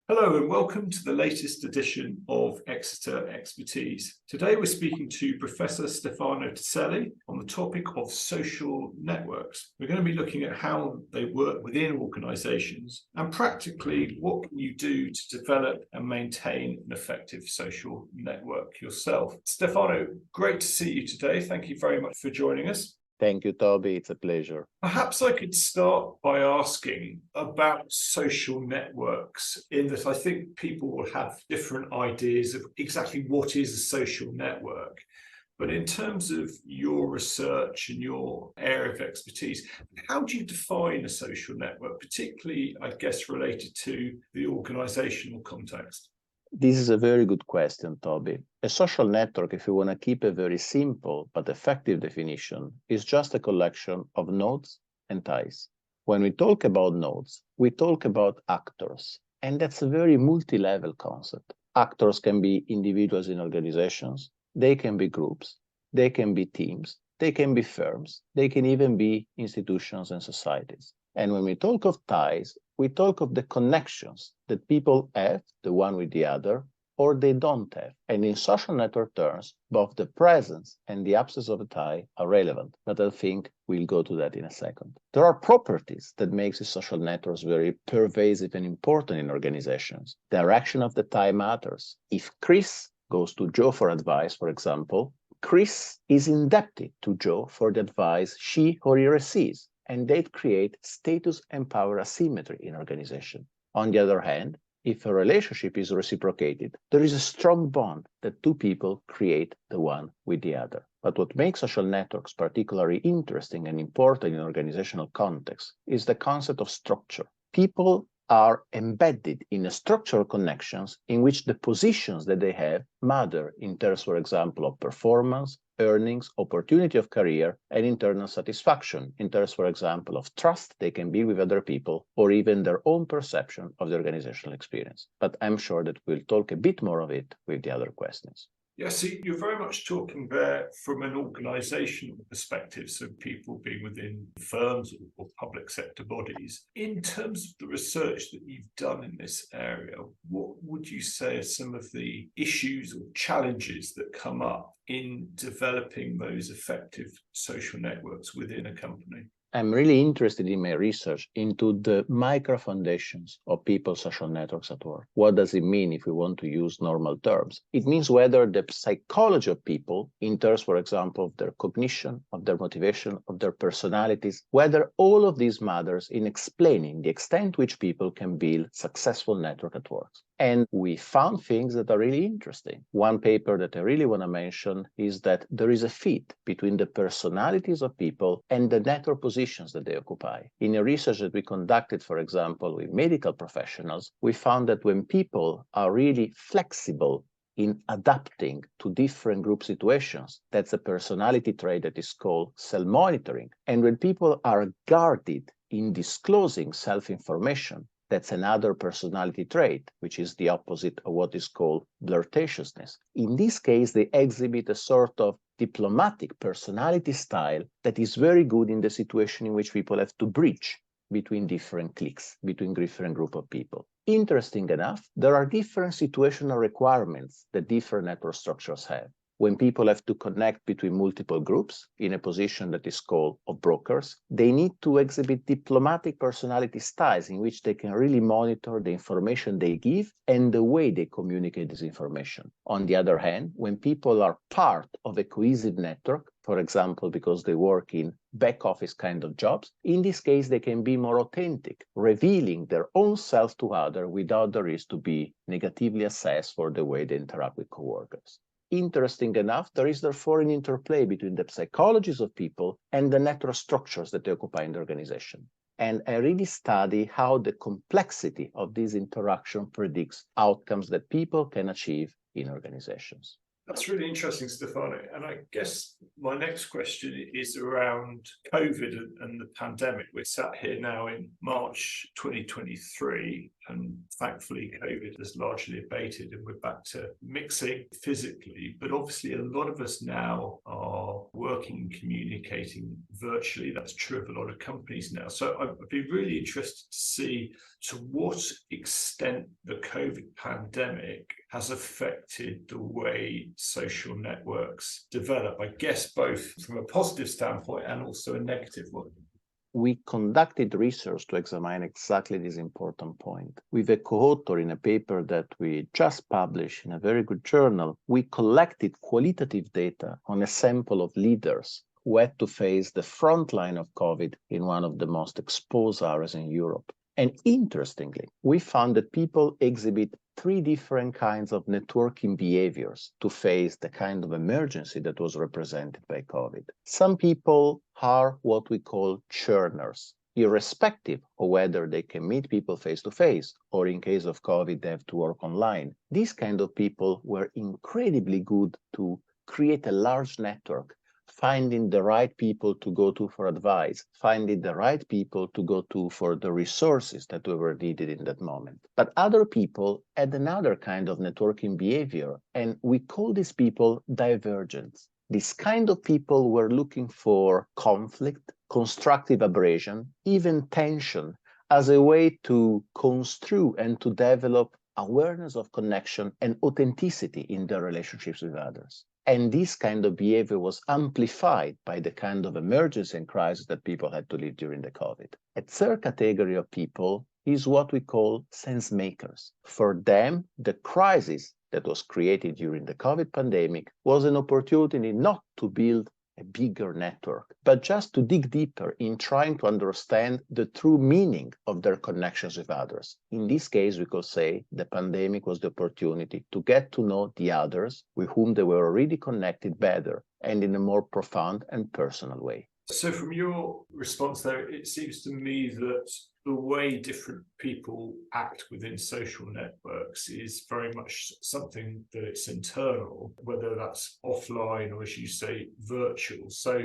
Hello and welcome to the latest edition of Exeter Expertise. Today we're speaking to Professor Stefano Tasselli on the topic of social networks. We're going to be looking at how they work within organisations and practically what can you do to develop and maintain an effective social network yourself. Stefano, great to see you today. Thank you very much for joining us. Thank you, Toby. It's a pleasure. Perhaps I could start by asking about social networks, in that I think people will have different ideas of exactly what is a social network. But in terms of your research and your area of expertise, how do you define a social network, particularly, I guess, related to the organizational context? This is a very good question, Toby. A social network, if you want to keep a very simple but effective definition, is just a collection of nodes and ties. When we talk about nodes, we talk about actors, and that's a very multi-level concept. Actors can be individuals in organizations, they can be groups, they can be teams, they can be firms, they can even be institutions and societies. And when we talk of ties, we talk of the connections that people have, the one with the other, or they don't have. And in social network terms, both the presence and the absence of a tie are relevant, but I think we'll go to that in a second. There are properties that makes the social networks very pervasive and important in organizations. The direction of the tie matters. If Chris goes to Joe for advice, for example, Chris is indebted to Joe for the advice she or he receives, and they create status and power asymmetry in organization. On the other hand, if a relationship is reciprocated, there is a strong bond that two people create the one with the other. But what makes social networks particularly interesting and important in organizational context is the concept of structure. People are embedded in structural connections in which the positions that they have matter in terms, for example, of performance, earnings, opportunity of career, and internal satisfaction in terms, for example, of trust they can build with other people, or even their own perception of the organizational experience. But I'm sure that we'll talk a bit more of it with the other questions. Yeah, so you're very much talking there from an organizational perspective, so people being within firms or public sector bodies. In terms of the research that you've done in this area, what would you say are some of the issues or challenges that come up in developing those effective social networks within a company? I'm really interested in my research into the micro foundations of people's social networks at work. What does it mean if we want to use normal terms? It means whether the psychology of people, in terms, for example, of their cognition, of their motivation, of their personalities, whether all of these matters in explaining the extent to which people can build successful network at work. And we found things that are really interesting. One paper that I really want to mention is that there is a fit between the personalities of people and the network positions that they occupy. In a research that we conducted, for example, with medical professionals, we found that when people are really flexible in adapting to different group situations, that's a personality trait that is called self-monitoring. And when people are guarded in disclosing self-information, that's another personality trait, which is the opposite of what is called flirtatiousness. In this case, they exhibit a sort of diplomatic personality style that is very good in the situation in which people have to bridge between different cliques, between different group of people. Interesting enough, there are different situational requirements that different network structures have. When people have to connect between multiple groups in a position that is called of brokers, they need to exhibit diplomatic personality styles in which they can really monitor the information they give and the way they communicate this information. On the other hand, when people are part of a cohesive network, for example, because they work in back office kind of jobs, in this case, they can be more authentic, revealing their own self to others without the risk to be negatively assessed for the way they interact with coworkers. Interesting enough, there is therefore an interplay between the psychologies of people and the network structures that they occupy in the organization. And I really study how the complexity of this interaction predicts outcomes that people can achieve in organizations. That's really interesting, Stefano. And I guess my next question is around COVID and the pandemic. We're sat here now in March 2023. And thankfully, COVID has largely abated and we're back to mixing physically. But obviously, a lot of us now are working and communicating virtually. That's true of a lot of companies now. So I'd be really interested to see to what extent the COVID pandemic has affected the way social networks develop, I guess, both from a positive standpoint and also a negative one. We conducted research to examine exactly this important point. With a co-author in a paper that we just published in a very good journal, we collected qualitative data on a sample of leaders who had to face the front line of COVID in one of the most exposed areas in Europe. And interestingly, we found that people exhibit three different kinds of networking behaviors to face the kind of emergency that was represented by COVID. Some people are what we call churners, irrespective of whether they can meet people face to face or in case of COVID, they have to work online. These kind of people were incredibly good to create a large network, finding the right people to go to for advice, finding the right people to go to for the resources that were needed in that moment. But other people had another kind of networking behavior, and we call these people divergents. This kind of people were looking for conflict, constructive abrasion, even tension, as a way to construe and to develop awareness of connection and authenticity in their relationships with others. And this kind of behavior was amplified by the kind of emergency and crisis that people had to live during the COVID. A third category of people is what we call sense makers. For them, the crisis that was created during the COVID pandemic was an opportunity not to build a bigger network, but just to dig deeper in trying to understand the true meaning of their connections with others. In this case, we could say the pandemic was the opportunity to get to know the others with whom they were already connected better and in a more profound and personal way. So from your response there, it seems to me that the way different people act within social networks is very much something that it's internal, whether that's offline or, as you say, virtual. So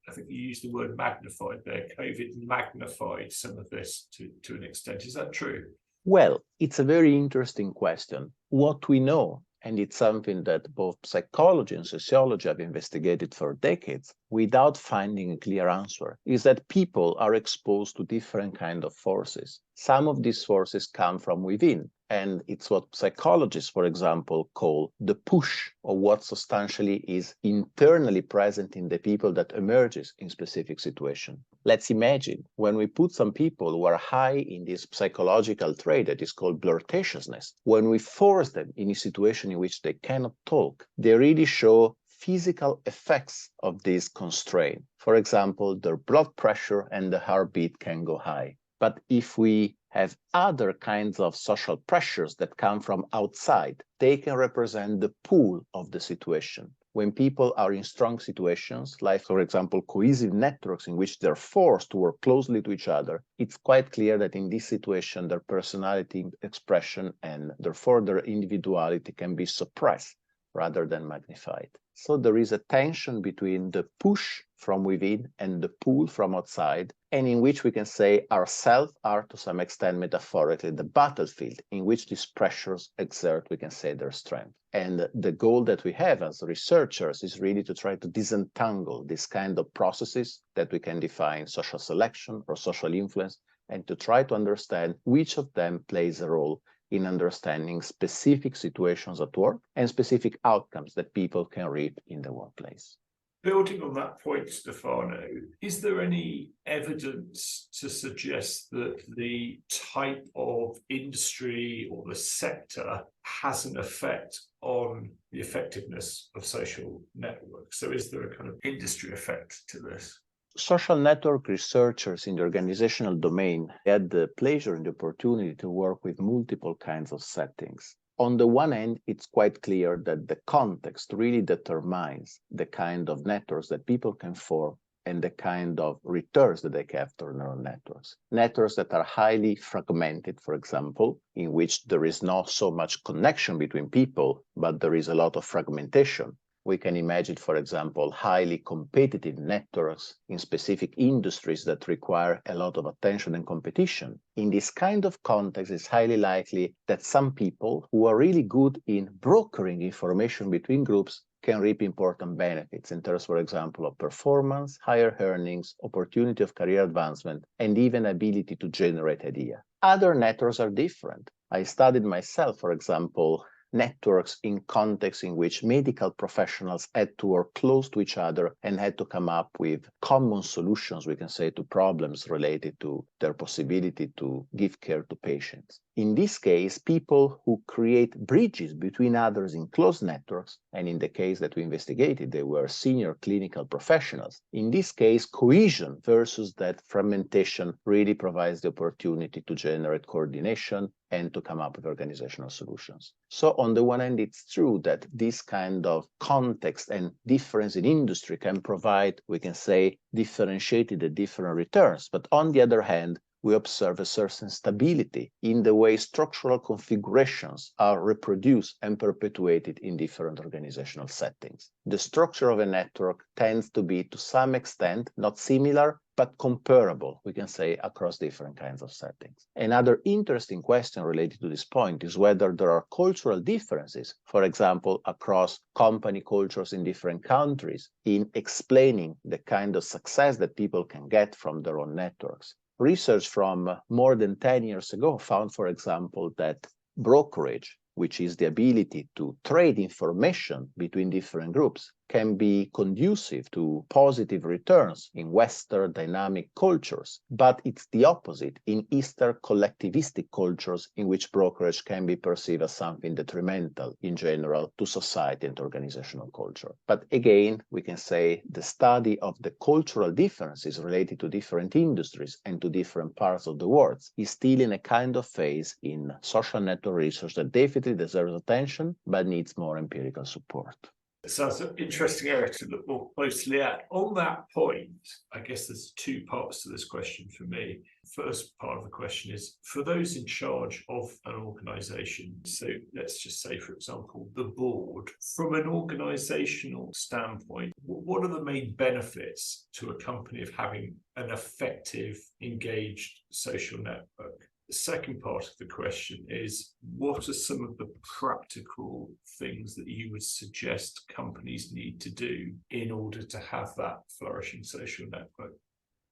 I think you used the word magnified there. COVID magnified some of this to an extent. Is that true? Well, it's a very interesting question. What we know, and it's something that both psychology and sociology have investigated for decades without finding a clear answer, is that people are exposed to different kinds of forces. Some of these forces come from within, and it's what psychologists, for example, call the push, or what substantially is internally present in the people that emerges in specific situation. Let's imagine when we put some people who are high in this psychological trait that is called flirtatiousness, when we force them in a situation in which they cannot talk, they really show physical effects of this constraint. For example, their blood pressure and the heartbeat can go high. But if we have other kinds of social pressures that come from outside, they can represent the pull of the situation. When people are in strong situations, like, for example, cohesive networks in which they're forced to work closely to each other, it's quite clear that in this situation, their personality expression and therefore their individuality can be suppressed rather than magnified. So there is a tension between the push from within and the pull from outside, and in which we can say ourselves are to some extent metaphorically the battlefield in which these pressures exert, we can say, their strength. And the goal that we have as researchers is really to try to disentangle this kind of processes that we can define social selection or social influence, and to try to understand which of them plays a role in understanding specific situations at work and specific outcomes that people can reap in the workplace. Building on that point, Stefano, is there any evidence to suggest that the type of industry or the sector has an effect on the effectiveness of social networks? So is there a kind of industry effect to this? Social network researchers in the organizational domain had the pleasure and the opportunity to work with multiple kinds of settings. On the one hand, it's quite clear that the context really determines the kind of networks that people can form and the kind of returns that they have to neural networks. Networks that are highly fragmented, for example, in which there is not so much connection between people, but there is a lot of fragmentation. We can imagine, for example, highly competitive networks in specific industries that require a lot of attention and competition. In this kind of context, it's highly likely that some people who are really good in brokering information between groups can reap important benefits in terms, for example, of performance, higher earnings, opportunity of career advancement, and even ability to generate ideas. Other networks are different. I studied myself, for example, networks in contexts in which medical professionals had to work close to each other and had to come up with common solutions, we can say, to problems related to their possibility to give care to patients. In this case, people who create bridges between others in close networks, and in the case that we investigated, they were senior clinical professionals. In this case, cohesion versus that fragmentation really provides the opportunity to generate coordination and to come up with organizational solutions. So on the one hand, it's true that this kind of context and difference in industry can provide, we can say, differentiated and different returns. But on the other hand, we observe a certain stability in the way structural configurations are reproduced and perpetuated in different organizational settings. The structure of a network tends to be, to some extent, not similar, but comparable, we can say, across different kinds of settings. Another interesting question related to this point is whether there are cultural differences, for example, across company cultures in different countries, in explaining the kind of success that people can get from their own networks. Research from more than 10 years ago found, for example, that brokerage, which is the ability to trade information between different groups, can be conducive to positive returns in Western dynamic cultures, but it's the opposite in Eastern collectivistic cultures in which brokerage can be perceived as something detrimental in general to society and organizational culture. But again, we can say the study of the cultural differences related to different industries and to different parts of the world is still in a kind of phase in social network research that definitely deserves attention, but needs more empirical support. It sounds an interesting area to look more closely at. On that point, I guess there's two parts to this question for me. First part of the question is, for those in charge of an organization, so let's just say, for example, the board, from an organizational standpoint, what are the main benefits to a company of having an effective, engaged social network? The second part of the question is, what are some of the practical things that you would suggest companies need to do in order to have that flourishing social network?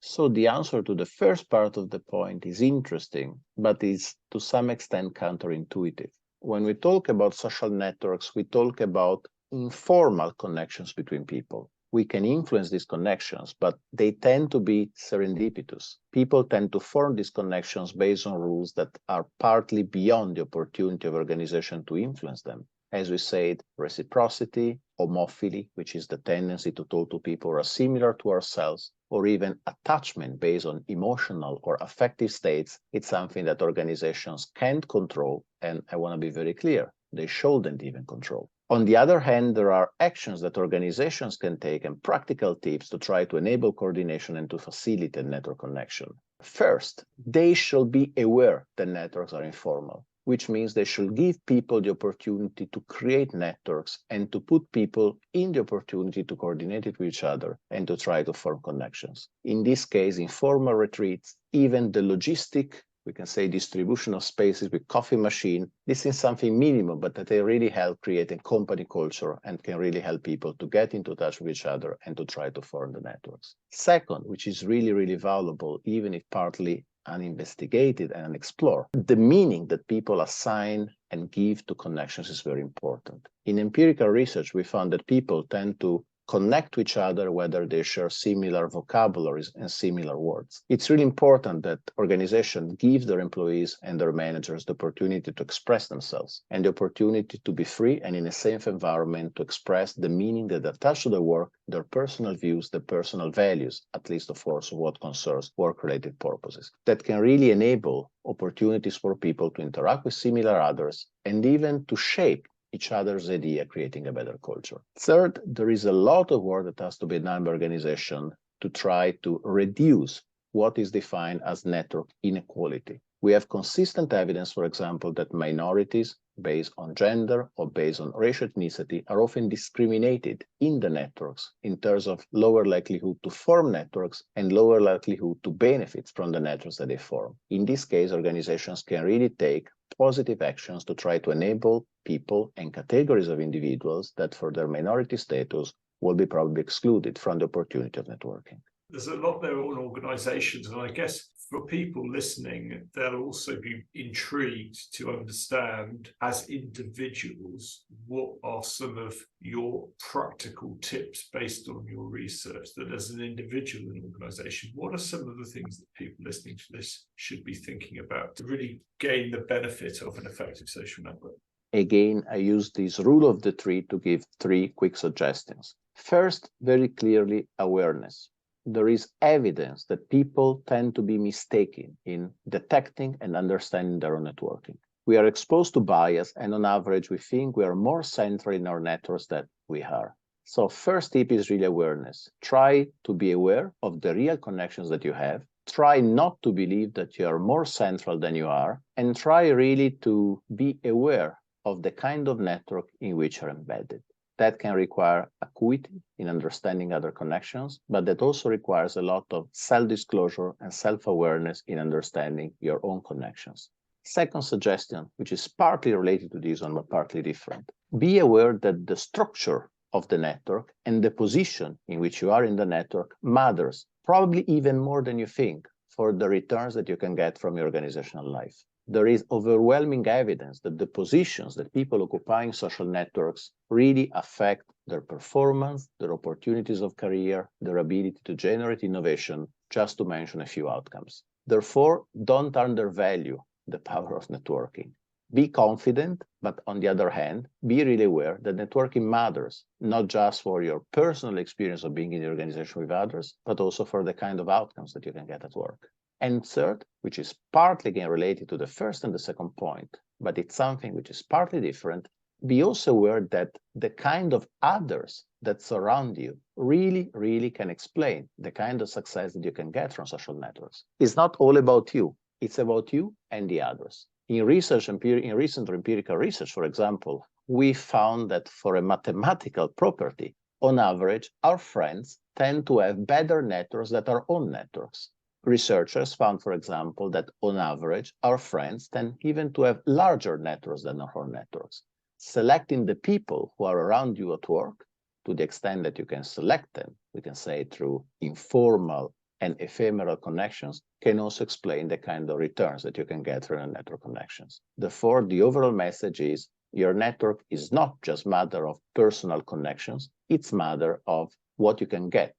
So the answer to the first part of the point is interesting, but is to some extent counterintuitive. When we talk about social networks, we talk about informal connections between people. We can influence these connections, but they tend to be serendipitous. People tend to form these connections based on rules that are partly beyond the opportunity of organization to influence them. As we said, reciprocity, homophily, which is the tendency to talk to people who are similar to ourselves, or even attachment based on emotional or affective states, it's something that organizations can't control, and I want to be very clear, they shouldn't even control. On the other hand, there are actions that organizations can take and practical tips to try to enable coordination and to facilitate network connection. First, they should be aware that networks are informal, which means they should give people the opportunity to create networks and to put people in the opportunity to coordinate it with each other and to try to form connections. In this case, informal retreats, even the logistic, we can say, distribution of spaces with coffee machine, this is something minimal, but that they really help create a company culture and can really help people to get into touch with each other and to try to form the networks. Second, which is really, really valuable, even if partly uninvestigated and unexplored, the meaning that people assign and give to connections is very important. In empirical research, we found that people tend to connect to each other whether they share similar vocabularies and similar words. It's really important that organizations give their employees and their managers the opportunity to express themselves and the opportunity to be free and in a safe environment to express the meaning that attach to their work, their personal views, their personal values, at least of course what concerns work-related purposes. That can really enable opportunities for people to interact with similar others and even to shape each other's idea, creating a better culture. Third, there is a lot of work that has to be done by organization to try to reduce what is defined as network inequality. We have consistent evidence, for example, that minorities, based on gender or based on racial ethnicity are often discriminated in the networks in terms of lower likelihood to form networks and lower likelihood to benefit from the networks that they form. In this case, organizations can really take positive actions to try to enable people and categories of individuals that for their minority status will be probably excluded from the opportunity of networking. There's a lot there on organizations, and I guess for people listening, they'll also be intrigued to understand as individuals, what are some of your practical tips based on your research that as an individual in an organization, what are some of the things that people listening to this should be thinking about to really gain the benefit of an effective social network? Again, I use this rule of the three to give three quick suggestions. First, very clearly, awareness. There is evidence that people tend to be mistaken in detecting and understanding their own networking. We are exposed to bias, and on average, we think we are more central in our networks than we are. So first tip is really awareness. Try to be aware of the real connections that you have. Try not to believe that you are more central than you are, and try really to be aware of the kind of network in which you're embedded. That can require acuity in understanding other connections, but that also requires a lot of self-disclosure and self-awareness in understanding your own connections. Second suggestion, which is partly related to this one, but partly different. Be aware that the structure of the network and the position in which you are in the network matters, probably even more than you think, for the returns that you can get from your organizational life. There is overwhelming evidence that the positions that people occupy in social networks really affect their performance, their opportunities of career, their ability to generate innovation, just to mention a few outcomes. Therefore, don't undervalue the power of networking. Be confident, but on the other hand, be really aware that networking matters, not just for your personal experience of being in the organization with others, but also for the kind of outcomes that you can get at work. And third, which is partly again related to the first and the second point, but it's something which is partly different, be also aware that the kind of others that surround you really can explain the kind of success that you can get from social networks. It's not all about you. It's about you and the others. In recent empirical research, for example, we found that for a mathematical property, on average, our friends tend to have better networks than our own networks. Researchers found, for example, that on average, our friends tend even to have larger networks than our own networks. Selecting the people who are around you at work, to the extent that you can select them, we can say through informal and ephemeral connections, can also explain the kind of returns that you can get from your network connections. Therefore, the overall message is your network is not just a matter of personal connections, it's a matter of what you can get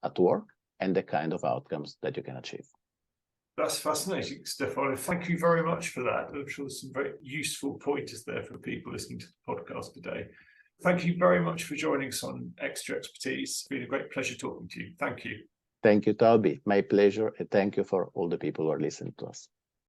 at work and the kind of outcomes that you can achieve. That's fascinating, Stefano. Thank you very much for that. I'm sure there's some very useful pointers there for people listening to the podcast today. Thank you very much for joining us on Exeter Expertise. It's been a great pleasure talking to you. Thank you. Thank you, Toby. My pleasure, and thank you for all the people who are listening to us.